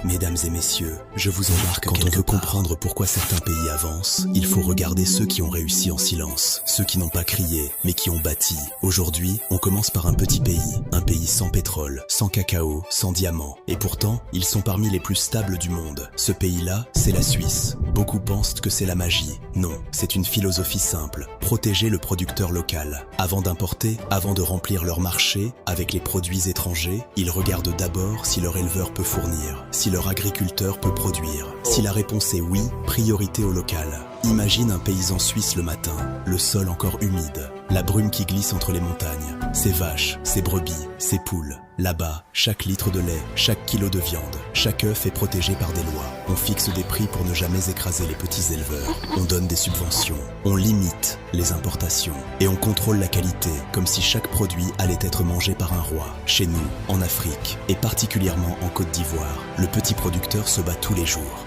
Mesdames et messieurs, je vous embarque quand on veut comprendre pourquoi certains pays avancent, il faut regarder ceux qui ont réussi en silence, ceux qui n'ont pas crié, mais qui ont bâti. Aujourd'hui, on commence par un pays sans pétrole, sans cacao, sans diamants. Et pourtant, ils sont parmi les plus stables du monde. Ce pays-là, c'est la Suisse. Beaucoup pensent que c'est la magie. Non, c'est une philosophie simple. Protéger le producteur local. Avant d'importer, avant de remplir leur marché avec les produits étrangers, ils regardent d'abord si leur éleveur peut fournir, si leur agriculteur peut produire. Si la réponse est oui, priorité au local. Imagine un paysan suisse le matin, le sol encore humide, la brume qui glisse entre les montagnes, ses vaches, ses brebis, ses poules. Là-bas, chaque litre de lait, chaque kilo de viande, chaque œuf est protégé par des lois. On fixe des prix pour ne jamais écraser les petits éleveurs. On donne des subventions, on limite les importations et on contrôle la qualité comme si chaque produit allait être mangé par un roi. Chez nous, en Afrique et particulièrement en Côte d'Ivoire, le petit producteur se bat tous les jours.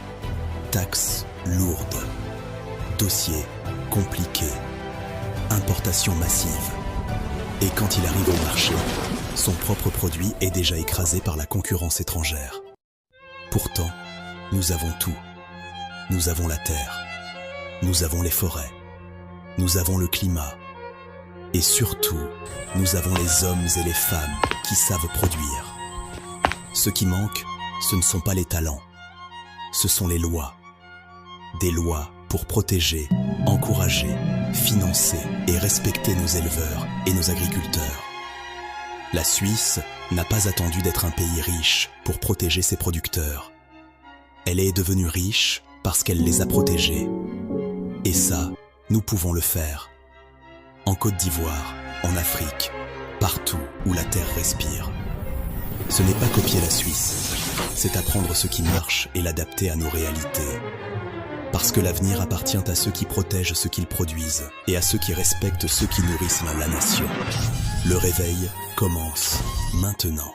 Taxes lourdes, dossiers compliqués, importation massive. Et quand il arrive au marché, son propre produit est déjà écrasé par la concurrence étrangère. Pourtant, nous avons tout. Nous avons la terre, nous avons les forêts, nous avons le climat. Et surtout, nous avons les hommes et les femmes qui savent produire. Ce qui manque, ce ne sont pas les talents, ce sont les lois. Des lois pour protéger, encourager, financer et respecter nos éleveurs et nos agriculteurs. La Suisse n'a pas attendu d'être un pays riche pour protéger ses producteurs. Elle est devenue riche parce qu'elle les a protégés. Et ça, nous pouvons le faire. En Côte d'Ivoire, en Afrique, partout où la terre respire. Ce n'est pas copier la Suisse, c'est apprendre ce qui marche et l'adapter à nos réalités. Parce que l'avenir appartient à ceux qui protègent ce qu'ils produisent et à ceux qui respectent ceux qui nourrissent la nation. Le réveil commence maintenant.